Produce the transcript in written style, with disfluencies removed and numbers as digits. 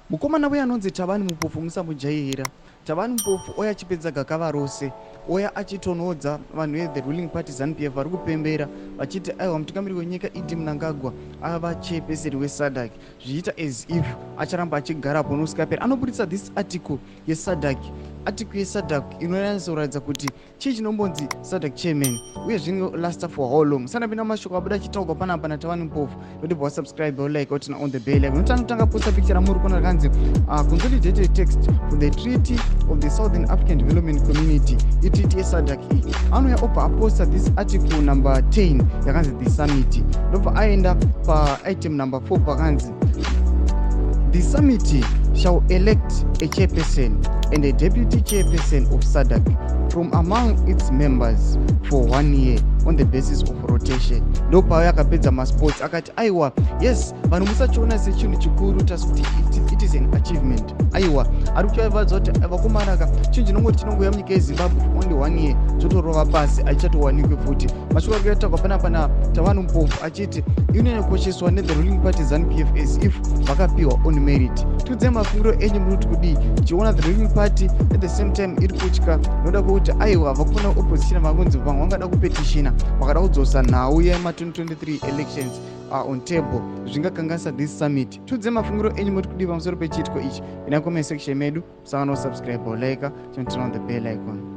mukomana we anonzi Tabani Mupofu musamujairira. Tabani Mupofu oya achipedza gakava rose, oya achitonodza vanhu ve the ruling party ZANU-PF vari kupembera vachiti aiwa mutungamiri wenyika Idi Mnangagwa ava chairperson weSADC, zvichiita as if acharamba achigarapo nousingaperi. Anoburitsa this article yeSADC, article yeSADC inonatsoratidza kuti chii chinombonzi SADC chairman uye zvinolasta for how long. Sandapinda mashoko abuda achitaurwa panapa naTabani Mupofu, notibva wasubscribe ulike utina on the bell icon. Unotanga posta picture ramuri kuona rakanzi Consolidated Text for the Treaty of the Southern African Development Community, treaty yeSADC. Anouya obva aposta this article number 10 yakanzi the summit, ndobva aenda item number 4 pakanzi the summit shall elect a chairperson and a deputy chairperson of SADC from among its members for 1 year on the basis of rotation. Ndopauya akapedza masports akati aiwa yes vanhu musachiona sechinhu chikuru tasikuti it is an achievement. Aiwa ari kuchivadza kuti vakomaraka chinhu chinongoti chinongoya munyika yeZimbabwe for only 1 year chotorova pasi aichatowanikwe futi. Mashoko ari kuitaurwa panapa naTabani Mupofu achiti inonyakosheswa nethe ruling party ZANU-PF as if vakapiwa on merit. Tudze mafungiro enyu muri kudii chiona the ruling party at the same time iri kutya noda kuti aiwa vakufuna opposition vakunzi vamwe vangada kupetitiona vakada kudzosa nhau yema2023 elections on table zvingakanganisa this summit. Tudze mafungiro enyu muri kudii pamusoro pechiitiko ichi ina comment section medu. Musangano subscribe like turn on the bell icon.